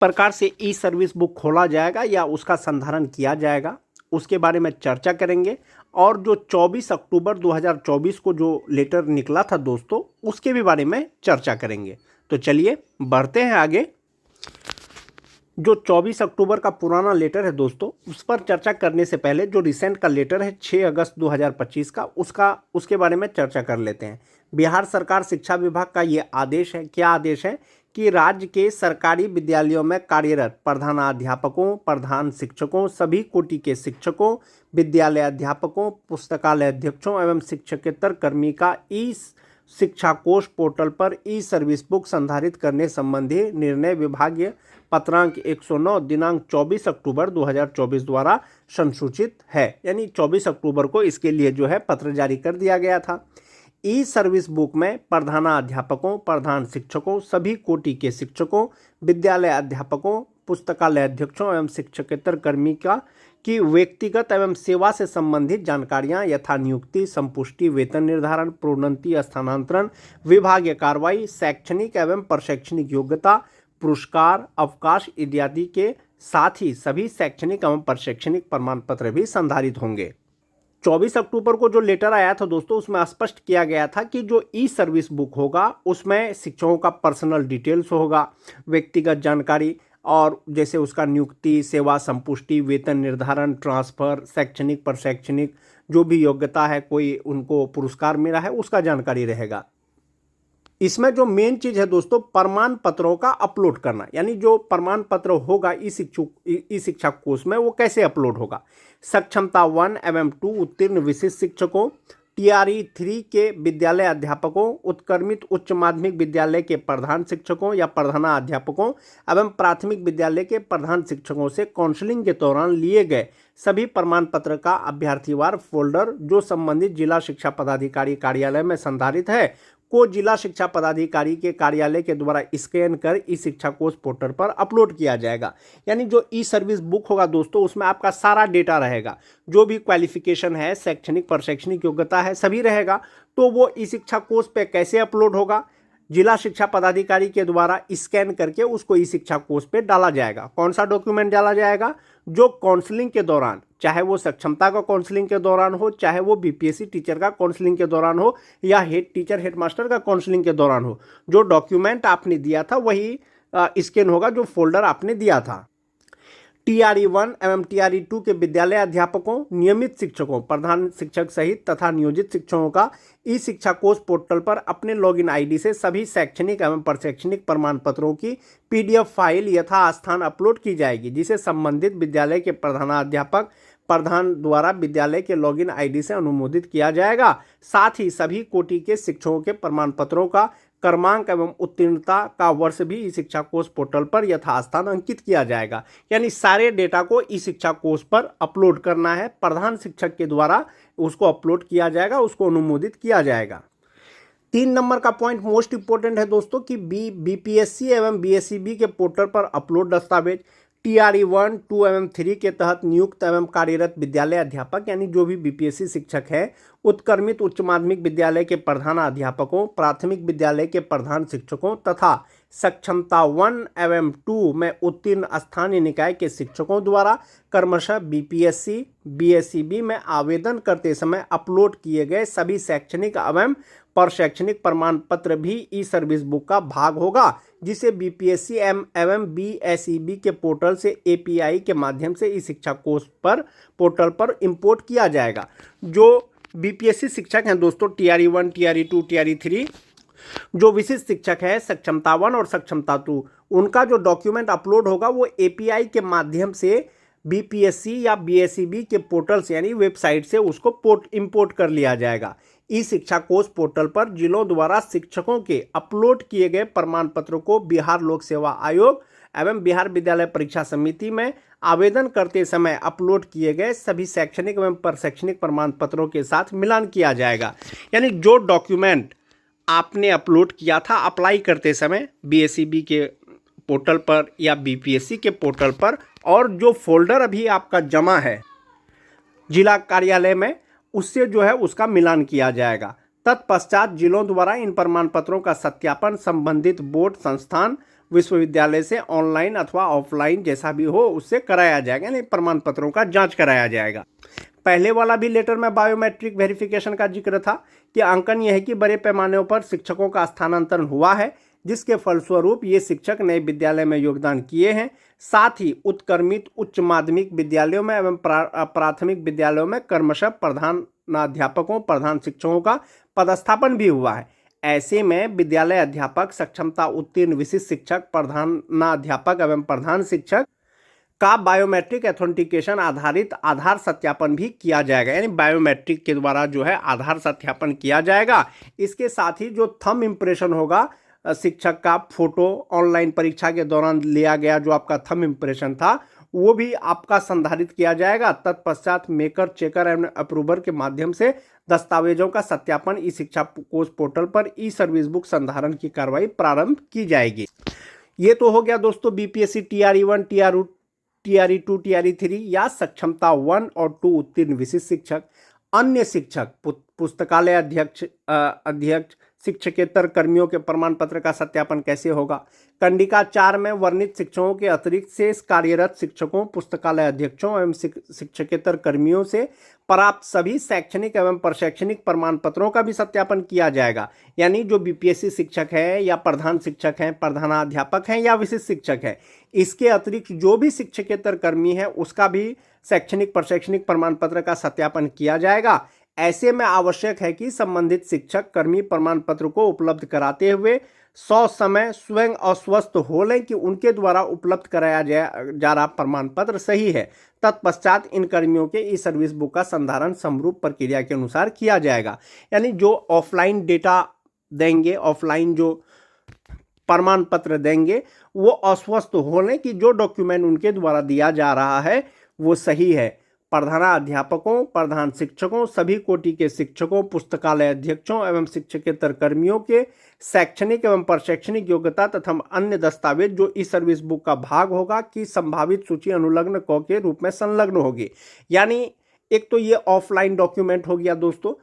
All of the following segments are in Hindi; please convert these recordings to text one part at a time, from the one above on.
प्रकार से ई सर्विस बुक खोला जाएगा या उसका संधारण किया जाएगा, उसके बारे में चर्चा करेंगे। और जो 24 अक्टूबर 2024 को जो लेटर निकला था दोस्तों, उसके भी बारे में चर्चा करेंगे। तो चलिए बढ़ते हैं आगे। जो 24 अक्टूबर का पुराना लेटर है दोस्तों, उस पर चर्चा करने से पहले जो रिसेंट का लेटर है 6 अगस्त 2025 का, उसके बारे में चर्चा कर लेते हैं। बिहार सरकार शिक्षा विभाग का ये आदेश है। क्या आदेश है कि राज्य के सरकारी विद्यालयों में कार्यरत प्रधानाध्यापकों, प्रधान शिक्षकों, सभी कोटि के शिक्षकों, विद्यालय अध्यापकों, पुस्तकालय अध्यक्षों एवं शिक्षकेतर कर्मी का ई शिक्षा कोष पोर्टल पर ई सर्विस बुक संधारित करने संबंधी निर्णय विभागीय पत्रांक 109 दिनांक 24 अक्टूबर 2024 द्वारा संसूचित है। यानी 24 अक्टूबर को इसके लिए जो है पत्र जारी कर दिया गया था। ई सर्विस बुक में प्रधानाध्यापकों, प्रधान शिक्षकों, सभी कोटि के शिक्षकों, विद्यालय अध्यापकों, पुस्तकालय अध्यक्षों एवं शिक्षकेतर कर्मी की व्यक्तिगत एवं सेवा से संबंधित जानकारियां यथा नियुक्ति, संपुष्टि, वेतन निर्धारण, प्रोन्नति, स्थानांतरण, विभागीय कार्रवाई, शैक्षणिक एवं प्रशैक्षणिक योग्यता, पुरस्कार, अवकाश इत्यादि के साथ ही सभी शैक्षणिक एवं प्रशैक्षणिक प्रमाण पत्र भी संधारित होंगे। 24 अक्टूबर को जो लेटर आया था दोस्तों, उसमें स्पष्ट किया गया था कि जो ई सर्विस बुक होगा उसमें शिक्षकों का पर्सनल डिटेल्स होगा, व्यक्तिगत जानकारी, और जैसे उसका नियुक्ति, सेवा संपुष्टि, वेतन निर्धारण, ट्रांसफर, शैक्षणिक प्रशैक्षणिक जो भी योग्यता है, कोई उनको पुरस्कार मिला है, उसका जानकारी रहेगा। इसमें जो मेन चीज है दोस्तों, प्रमाण पत्रों का अपलोड करना। यानी जो प्रमाण पत्र होगा ई शिक्षा कोष में, वो कैसे अपलोड होगा। सक्षमता 1 एवं 2 उत्तीर्ण विशिष्ट शिक्षकों, TRE 3 के विद्यालय अध्यापकों, उत्क्रमित उच्च माध्यमिक विद्यालय के प्रधान शिक्षकों या प्रधानाध्यापकों एवं प्राथमिक विद्यालय के प्रधान शिक्षकों से काउंसलिंग के दौरान लिए गए सभी प्रमाण पत्र का अभ्यर्थीवार फोल्डर जो संबंधित जिला शिक्षा पदाधिकारी कार्यालय में संधारित है को जिला शिक्षा पदाधिकारी के कार्यालय के द्वारा स्कैन कर ई शिक्षा कोष पोर्टल पर अपलोड किया जाएगा। यानी जो ई सर्विस बुक होगा दोस्तों, उसमें आपका सारा डेटा रहेगा, जो भी क्वालिफिकेशन है, शैक्षणिक प्रशैक्षणिक योग्यता है, सभी रहेगा। तो वो ई शिक्षा कोष पे कैसे अपलोड होगा, जिला शिक्षा पदाधिकारी के द्वारा स्कैन करके उसको ई शिक्षा कोष पे डाला जाएगा। कौन सा डॉक्यूमेंट डाला जाएगा, जो काउंसलिंग के दौरान, चाहे वो सक्षमता का काउंसलिंग के दौरान हो, चाहे वो बीपीएससी टीचर का काउंसलिंग के दौरान हो, या हेड टीचर हेड मास्टर का काउंसलिंग के दौरान हो, जो डॉक्यूमेंट आपने दिया था वही स्कैन होगा, जो फोल्डर आपने दिया था। TRE 1 एवं TRE 2 के विद्यालय अध्यापकों, नियमित शिक्षकों, प्रधान शिक्षक सहित तथा नियोजित शिक्षकों का ई शिक्षा कोष पोर्टल पर अपने लॉगिन आईडी से सभी शैक्षणिक एवं प्रशैक्षणिक प्रमाण पत्रों की PDF फाइल यथास्थान अपलोड की जाएगी, जिसे संबंधित विद्यालय के प्रधानाध्यापक प्रधान द्वारा विद्यालय के लॉगिन आईडी से अनुमोदित किया जाएगा। साथ ही सभी कोटि के शिक्षकों के प्रमाण पत्रों का क्रमांक एवं उत्तीर्णता का वर्ष भी ई शिक्षा कोष पोर्टल पर यथास्थान अंकित किया जाएगा। यानी सारे डेटा को ई शिक्षा कोष पर अपलोड करना है, प्रधान शिक्षक के द्वारा उसको अपलोड किया जाएगा, उसको अनुमोदित किया जाएगा। 3 नंबर का पॉइंट मोस्ट इंपोर्टेंट है दोस्तों कि BPSC एवं BSEB के पोर्टल पर अपलोड दस्तावेज। TRE 1, 2 एवं 3 के तहत नियुक्त एवं कार्यरत विद्यालय अध्यापक, यानी जो भी BPSC शिक्षक है, उत्क्रमित उच्च माध्यमिक विद्यालय के प्रधानाध्यापकों, प्राथमिक विद्यालय के प्रधान शिक्षकों तथा सक्षमता 1 एवं 2 में उत्तीर्ण स्थानीय निकाय के शिक्षकों द्वारा क्रमशः BPSC BSEB में आवेदन करते समय अपलोड किए गए सभी शैक्षणिक एवं प्रशैक्षणिक प्रमाण पत्र भी ई सर्विस बुक का भाग होगा, जिसे BPSC एवं BSEB के पोर्टल से API के माध्यम से ई शिक्षा कोष पर पोर्टल पर इंपोर्ट किया जाएगा। जो BPSC शिक्षक हैं दोस्तों, TRE 1, TRE 2, TRE 3, जो विशिष्ट शिक्षक है सक्षमता 1 और सक्षमता 2, उनका जो डॉक्यूमेंट अपलोड होगा वो API के माध्यम से BPSC या BSEB के पोर्टल से, यानी वेबसाइट से उसको इंपोर्ट कर लिया जाएगा। ई शिक्षा कोष पोर्टल पर जिलों द्वारा शिक्षकों के अपलोड किए गए प्रमाण पत्रों को बिहार लोक सेवा आयोग एवं बिहार विद्यालय परीक्षा समिति में आवेदन करते समय अपलोड किए गए सभी शैक्षणिक एवं प्रशैक्षणिक प्रमाण पत्रों के साथ मिलान किया जाएगा। यानी जो डॉक्यूमेंट आपने अपलोड किया था अप्लाई करते समय BSEB के पोर्टल पर या BPSC के पोर्टल पर, और जो फोल्डर अभी आपका जमा है जिला कार्यालय में, उससे जो है उसका मिलान किया जाएगा। तत्पश्चात जिलों द्वारा इन प्रमाण पत्रों का सत्यापन संबंधित बोर्ड संस्थान विश्वविद्यालय से ऑनलाइन अथवा ऑफलाइन जैसा भी हो उससे कराया जाएगा, यानी प्रमाण पत्रों का जांच कराया जाएगा। पहले वाला भी लेटर में बायोमेट्रिक वेरिफिकेशन का जिक्र था कि अंकन यह है कि बड़े पैमाने पर शिक्षकों का स्थानांतरण हुआ है, जिसके फलस्वरूप ये शिक्षक नए विद्यालय में योगदान किए हैं। साथ ही उत्क्रमित उच्च माध्यमिक विद्यालयों में एवं प्राथमिक विद्यालयों में क्रमशः प्रधानाध्यापकों प्रधान शिक्षकों का पदस्थापन भी हुआ है। ऐसे में विद्यालय अध्यापक, सक्षमता उत्तीर्ण विशिष्ट शिक्षक, प्रधानाध्यापक एवं प्रधान शिक्षक का बायोमेट्रिक एथेंटिकेशन आधारित आधार सत्यापन भी किया जाएगा, यानी बायोमेट्रिक के द्वारा जो है आधार सत्यापन किया जाएगा। इसके साथ ही जो थंब इम्प्रेशन होगा शिक्षक का, फोटो ऑनलाइन परीक्षा के दौरान लिया गया जो आपका थंब इम्प्रेशन था वो भी आपका संधारित किया जाएगा। तत्पश्चात मेकर, चेकर एवं अप्रूवर के माध्यम से दस्तावेजों का सत्यापन ई शिक्षा कोष पोर्टल पर ई सर्विस बुक संधारण की कार्रवाई प्रारंभ की जाएगी। ये तो हो गया दोस्तों बीपीएससी TRE1, TRE2, TRE3 या सक्षमता 1 और 2 उत्तीर्ण विशिष्ट शिक्षक। अन्य शिक्षक, पुस्तकालय अध्यक्ष, शिक्षकेतर कर्मियों के प्रमाण पत्र का सत्यापन कैसे होगा? कंडिका 4 में वर्णित शिक्षकों के अतिरिक्त शेष कार्यरत शिक्षकों, पुस्तकालय अध्यक्षों एवं शिक्षकेतर कर्मियों से प्राप्त सभी शैक्षणिक एवं प्रशैक्षणिक प्रमाण पत्रों का भी सत्यापन किया जाएगा। यानी जो बीपीएससी शिक्षक है या प्रधान शिक्षक हैं, प्रधानाध्यापक हैं या विशिष्ट शिक्षक है, इसके अतिरिक्त जो भी शिक्षकेतर कर्मी है उसका भी शैक्षणिक प्रशैक्षणिक प्रमाण पत्र का सत्यापन किया जाएगा। ऐसे में आवश्यक है कि संबंधित शिक्षक कर्मी प्रमाण पत्र को उपलब्ध कराते हुए समय स्वयं आश्वस्त हो लें कि उनके द्वारा उपलब्ध कराया जा रहा प्रमाण पत्र सही है। तत्पश्चात इन कर्मियों के ई सर्विस बुक का संधारण समरूप प्रक्रिया के अनुसार किया जाएगा। यानी जो ऑफलाइन डेटा देंगे, ऑफलाइन जो प्रमाण पत्र देंगे, वो आश्वस्त हो लें कि जो डॉक्यूमेंट उनके द्वारा दिया जा रहा है वो सही है। प्रधानाध्यापकों, प्रधान शिक्षकों, सभी कोटि के शिक्षकों, पुस्तकालय अध्यक्षों एवं शिक्षकेतर कर्मियों के शैक्षणिक एवं प्रशैक्षणिक योग्यता तथा अन्य दस्तावेज जो ई सर्विस बुक का भाग होगा की संभावित सूची अनुलग्न क के रूप में संलग्न होगी। यानी एक तो ये ऑफलाइन डॉक्यूमेंट हो गया दोस्तों।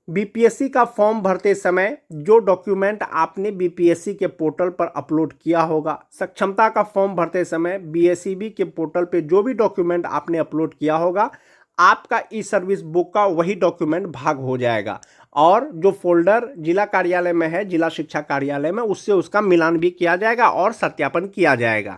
बीपीएससी का फॉर्म भरते समय जो डॉक्यूमेंट आपने बीपीएससी के पोर्टल पर अपलोड किया होगा, सक्षमता का फॉर्म भरते समय बीएसईबी के पोर्टल पे जो भी डॉक्यूमेंट आपने अपलोड किया होगा, आपका ई सर्विस बुक का वही डॉक्यूमेंट भाग हो जाएगा। और जो फोल्डर जिला कार्यालय में है, जिला शिक्षा कार्यालय में, उससे उसका मिलान भी किया जाएगा और सत्यापन किया जाएगा।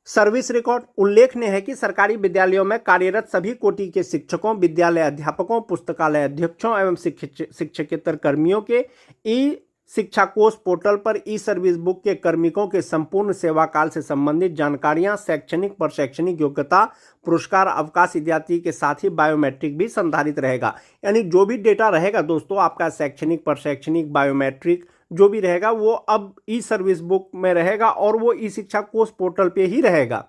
सर्विस रिकॉर्ड उल्लेखनीय है कि सरकारी विद्यालयों में कार्यरत सभी कोटि के शिक्षकों, विद्यालय अध्यापकों, पुस्तकालय अध्यक्षों एवं शिक्षकेतर कर्मियों के ई शिक्षा कोष पोर्टल पर ई सर्विस बुक के कार्मिकों के संपूर्ण सेवा काल से संबंधित जानकारियां, शैक्षणिक प्रशैक्षणिक योग्यता, पुरस्कार, अवकाश इत्यादि के साथ ही बायोमेट्रिक भी संधारित रहेगा। यानी जो भी डेटा रहेगा दोस्तों आपका शैक्षणिक, प्रशैक्षणिक, बायोमेट्रिक जो भी रहेगा वो अब ई सर्विस बुक में रहेगा और वो ई शिक्षा कोष पोर्टल पे ही रहेगा।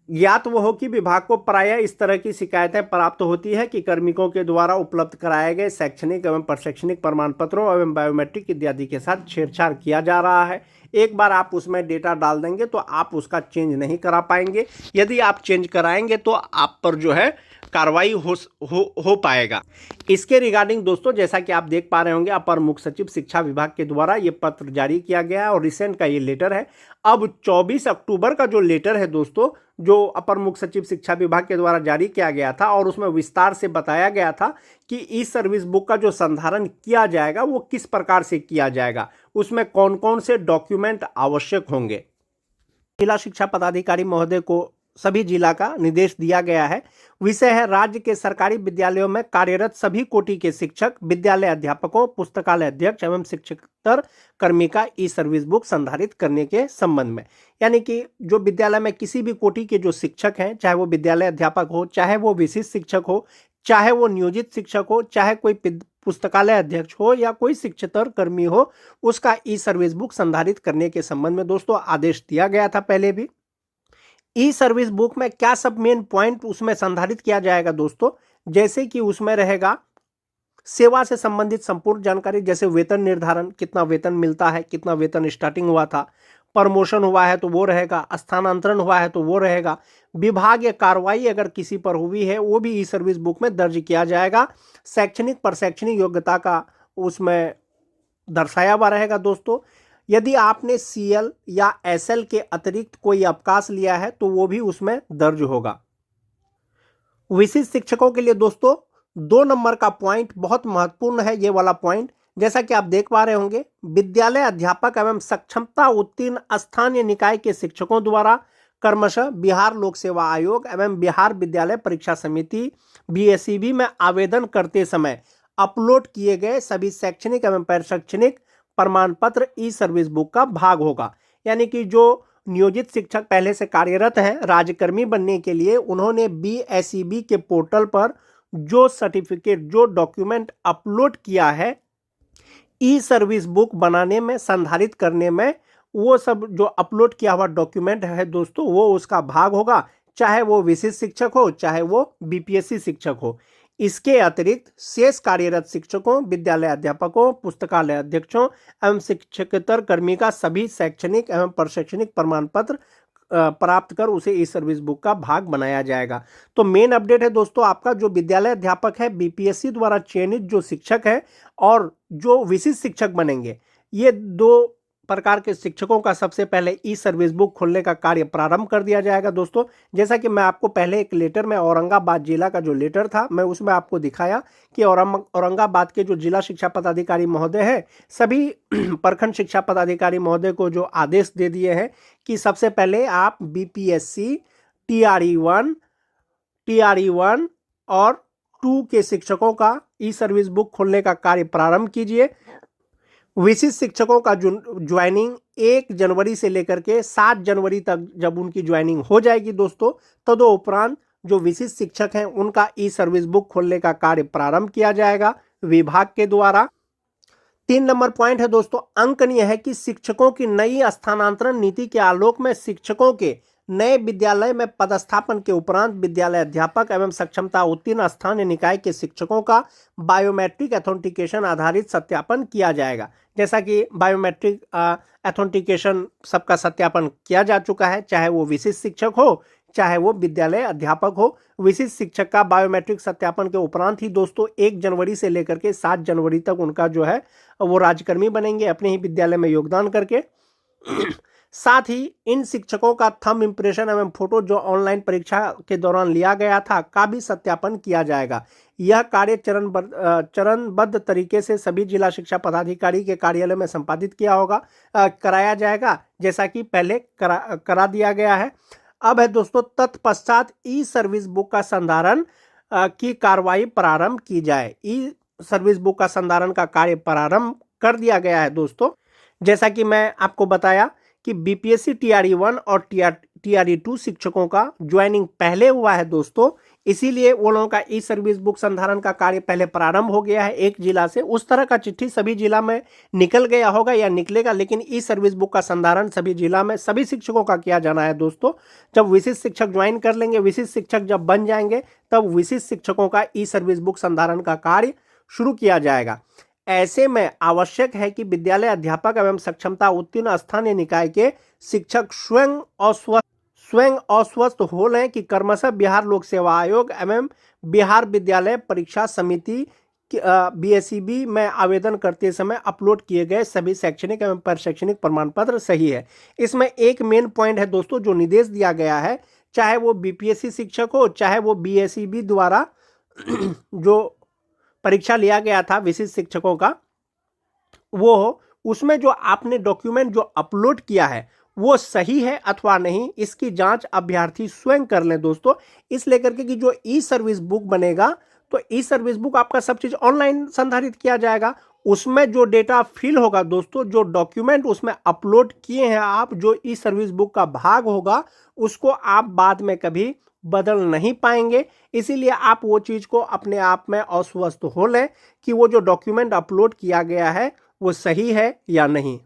ज्ञात वो हो कि विभाग को प्रायः इस तरह की शिकायतें प्राप्त होती है कि कार्मिकों के द्वारा उपलब्ध कराए गए शैक्षणिक एवं प्रशैक्षणिक प्रमाण पत्रों एवं बायोमेट्रिक इत्यादि के साथ छेड़छाड़ किया जा रहा है। एक बार आप उसमें डेटा डाल देंगे तो आप उसका चेंज नहीं करा पाएंगे। यदि आप चेंज कराएंगे तो आप पर जो है कार्रवाई हो पाएगा। इसके रिगार्डिंग दोस्तों जैसा कि आप देख पा रहे होंगे, अपर मुख्य सचिव शिक्षा विभाग के द्वारा ये पत्र जारी किया गया है और रिसेंट का ये लेटर है। अब 24 अक्टूबर का जो लेटर है दोस्तों, जो अपर मुख्य सचिव शिक्षा विभाग के द्वारा जारी किया गया था और उसमें विस्तार से बताया गया था कि ई सर्विस बुक का जो संधारण किया जाएगा वो किस प्रकार से किया जाएगा, उसमें कौन कौन से डॉक्यूमेंट आवश्यक होंगे। जिला शिक्षा पदाधिकारी महोदय को सभी जिला का निर्देश दिया गया है। विषय है राज्य के सरकारी विद्यालयों में कार्यरत सभी कोटि के शिक्षक, विद्यालय अध्यापकों, पुस्तकालय अध्यक्ष एवं शिक्षकेतर कर्मी का ई सर्विस बुक संधारित करने के संबंध में। यानी कि जो विद्यालय में किसी भी कोटि के जो शिक्षक हैं, चाहे वो विद्यालय अध्यापक हो, चाहे वो विशिष्ट शिक्षक हो, चाहे वो नियोजित शिक्षक हो, चाहे कोई पुस्तकालय अध्यक्ष हो या कोई शिक्षकेतर कर्मी हो, उसका ई सर्विस बुक संधारित करने के संबंध में दोस्तों आदेश दिया गया था पहले भी। ई सर्विस बुक में क्या सब मेन पॉइंट उसमें संधारित किया जाएगा दोस्तों, जैसे कि उसमें रहेगा सेवा से संबंधित संपूर्ण जानकारी, जैसे वेतन निर्धारण, कितना वेतन मिलता है, कितना वेतन स्टार्टिंग हुआ था, प्रमोशन हुआ है तो वो रहेगा, स्थानांतरण हुआ है तो वो रहेगा, विभाग या कार्रवाई अगर किसी पर हुई है वो भी ई सर्विस बुक में दर्ज किया जाएगा। शैक्षणिक प्रशैक्षणिक योग्यता का उसमें दर्शाया हुआ रहेगा दोस्तों। यदि आपने CL या SL के अतिरिक्त कोई अवकाश लिया है तो वो भी उसमें दर्ज होगा। विशिष्ट शिक्षकों के लिए दोस्तों 2 नंबर का पॉइंट बहुत महत्वपूर्ण है, ये वाला पॉइंट। जैसा कि आप देख पा रहे होंगे, विद्यालय अध्यापक एवं सक्षमता उत्तीर्ण स्थानीय निकाय के शिक्षकों द्वारा क्रमशः बिहार लोक सेवा आयोग एवं बिहार विद्यालय परीक्षा समिति BSEB में आवेदन करते समय अपलोड किए गए सभी शैक्षणिक एवं शैक्षणिक प्रमाण पत्र ई-सर्विस बुक का भाग होगा। यानी कि जो नियोजित शिक्षक पहले से कार्यरत हैं राज्यकर्मी बनने के लिए, उन्होंने BSEB के पोर्टल पर जो सर्टिफिकेट, जो डॉक्यूमेंट अपलोड किया है ई-सर्विस बुक बनाने में, संधारित करने में, वो सब जो अपलोड किया हुआ डॉक्यूमेंट है दोस्तों, वो उसका भाग होगा, चाहे वो विशिष्ट शिक्षक हो, चाहे वो BPSC शिक्षक हो। इसके अतिरिक्त शेष कार्यरत शिक्षकों, विद्यालय अध्यापकों, पुस्तकालय अध्यक्षों एवं शिक्षकेतर कर्मी का सभी शैक्षणिक एवं प्रशैक्षणिक प्रमाण पत्र प्राप्त कर उसे ई-सर्विस बुक का भाग बनाया जाएगा। तो मेन अपडेट है दोस्तों आपका, जो विद्यालय अध्यापक है, BPSC द्वारा चयनित जो शिक्षक है और जो विशिष्ट शिक्षक बनेंगे, ये 2 प्रकार के शिक्षकों का सबसे पहले ई-सर्विस बुक खोलने का कार्य प्रारंभ कर दिया जाएगा दोस्तों। जैसा कि मैं आपको पहले एक लेटर में, औरंगाबाद जिला का जो लेटर था, मैं उसमें आपको दिखाया कि औरंगाबाद के जो जिला शिक्षा पदाधिकारी महोदय है, सभी प्रखंड शिक्षा पदाधिकारी महोदय को जो आदेश दे दिए हैं कि सबसे पहले आप BPSC TRE1 और 2 के शिक्षकों का ई-सर्विस बुक खोलने का कार्य प्रारंभ कीजिए। विशिष्ट शिक्षकों का ज्वाइनिंग 1 जनवरी से लेकर के 7 जनवरी तक जब उनकी ज्वाइनिंग हो जाएगी दोस्तों, तदुपरांत जो विशिष्ट शिक्षक हैं उनका ई-सर्विस बुक खोलने का कार्य प्रारंभ किया जाएगा विभाग के द्वारा। 3 नंबर पॉइंट है दोस्तों, अंकनीय है कि शिक्षकों की नई स्थानांतरण नीति के आलोक में शिक्षकों के नए विद्यालय में पदस्थापन के उपरांत विद्यालय अध्यापक एवं सक्षमता उत्तीर्ण स्थानीय निकाय के शिक्षकों का बायोमेट्रिक एथेंटिकेशन आधारित सत्यापन किया जाएगा। जैसा कि बायोमेट्रिक एथेंटिकेशन सबका सत्यापन किया जा चुका है, चाहे वो विशिष्ट शिक्षक हो, चाहे वो विद्यालय अध्यापक हो। विशिष्ट शिक्षक का बायोमेट्रिक सत्यापन के उपरांत ही दोस्तों 1 जनवरी से लेकर के 7 जनवरी तक उनका जो है वो राज्यकर्मी बनेंगे अपने ही विद्यालय में योगदान करके। साथ ही इन शिक्षकों का थंब इम्प्रेशन एवं फोटो जो ऑनलाइन परीक्षा के दौरान लिया गया था का भी सत्यापन किया जाएगा। यह कार्य चरणबद्ध तरीके से सभी जिला शिक्षा पदाधिकारी के कार्यालय में संपादित कराया जाएगा, जैसा कि पहले करा दिया गया है। अब है दोस्तों तत्पश्चात ई-सर्विस बुक का संधारण की कार्रवाई प्रारंभ की जाए। ई-सर्विस बुक का संधारण का कार्य प्रारंभ कर दिया गया है दोस्तों। जैसा कि मैं आपको बताया कि BPSC TRE1 और TRE2 शिक्षकों का ज्वाइनिंग पहले हुआ है दोस्तों, इसीलिए वो लोगों का ई-सर्विस बुक संधारण का कार्य पहले प्रारंभ हो गया है एक जिला से। उस तरह का चिट्ठी सभी जिला में निकल गया होगा या निकलेगा, लेकिन ई-सर्विस बुक का संधारण सभी जिला में सभी शिक्षकों का किया जाना है दोस्तों। जब विशिष्ट शिक्षक ज्वाइन कर लेंगे, विशिष्ट शिक्षक जब बन जाएंगे, तब विशिष्ट शिक्षकों का ई-सर्विस बुक संधारण का कार्य शुरू किया जाएगा। ऐसे में आवश्यक है कि विद्यालय अध्यापक एवं सक्षमता उत्तीर्ण स्थानीय निकाय के शिक्षक स्वयं अस्वस्थ हो लें कि क्रमशः बिहार लोक सेवा आयोग एवं बिहार विद्यालय परीक्षा समिति BSEB में आवेदन करते समय अपलोड किए गए सभी शैक्षणिक एवं प्रशैक्षणिक प्रमाण पत्र सही है। इसमें एक मेन पॉइंट है दोस्तों, जो निर्देश दिया गया है, चाहे वो BPSC शिक्षक हो, चाहे वो BSEB द्वारा जो परीक्षा लिया गया था विशिष्ट शिक्षकों का, वो हो, उसमें जो आपने डॉक्यूमेंट जो अपलोड किया है वो सही है अथवा नहीं, इसकी जांच अभ्यर्थी स्वयं कर लें दोस्तों। इस लेकर के कि जो ई-सर्विस बुक बनेगा, तो ई-सर्विस बुक आपका सब चीज़ ऑनलाइन संधारित किया जाएगा। उसमें जो डेटा फिल होगा दोस्तों, जो डॉक्यूमेंट उसमें अपलोड किए हैं आप, जो ई-सर्विस बुक का भाग होगा, उसको आप बाद में कभी बदल नहीं पाएंगे। इसीलिए आप वो चीज़ को अपने आप में अस्वस्थ हो लें कि वो जो डॉक्यूमेंट अपलोड किया गया है वो सही है या नहीं।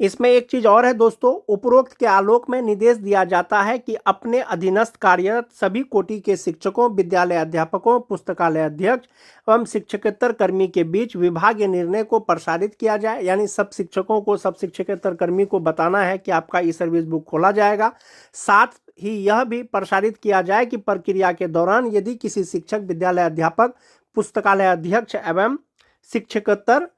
इसमें एक चीज़ और है दोस्तों, उपरोक्त के आलोक में निर्देश दिया जाता है कि अपने अधीनस्थ कार्यरत सभी कोटि के शिक्षकों, विद्यालय अध्यापकों, पुस्तकालय अध्यक्ष एवं शिक्षकेतर कर्मी के बीच विभागीय निर्णय को प्रसारित किया जाए। यानी सब शिक्षकों को, सब शिक्षकेतर कर्मी को बताना है कि आपका ई-सर्विस बुक खोला जाएगा। साथ ही यह भी प्रसारित किया जाए कि प्रक्रिया के दौरान यदि किसी शिक्षक, विद्यालय अध्यापक, पुस्तकालय अध्यक्ष एवं शिक्षकेतर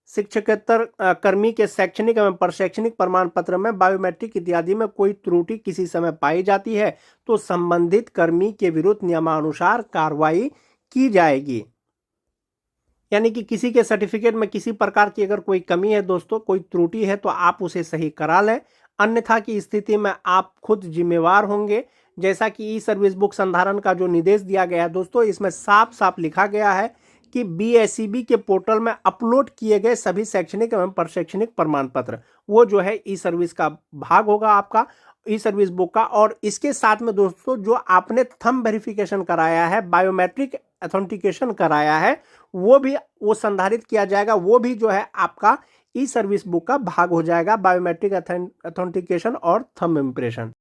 शिक्षकेतर कर्मी के शैक्षणिक एवं प्रशैक्षणिक प्रमाण पत्र में बायोमेट्रिक इत्यादि में कोई त्रुटि किसी समय पाई जाती है तो संबंधित कर्मी के विरुद्ध नियमानुसार कार्रवाई की जाएगी। यानी कि किसी के सर्टिफिकेट में किसी प्रकार की अगर कोई कमी है दोस्तों, कोई त्रुटि है, तो आप उसे सही करा लें, अन्यथा की स्थिति में आप खुद जिम्मेवार होंगे। जैसा कि ई सर्विस बुक संधारण का जो निर्देश दिया गया है दोस्तों, इसमें साफ साफ लिखा गया है कि BSEB के पोर्टल में अपलोड किए गए सभी शैक्षणिक एवं प्रशैक्षणिक प्रमाण पत्र वो जो है ई सर्विस का भाग होगा आपका, ई सर्विस बुक का। और इसके साथ में दोस्तों जो आपने थंब वेरिफिकेशन कराया है, बायोमेट्रिक ऑथेंटिकेशन कराया है, वो भी वो संधारित किया जाएगा, वो भी जो है आपका ई सर्विस बुक का भाग हो जाएगा, बायोमेट्रिक ऑथेंटिकेशन और थंब इम्प्रेशन।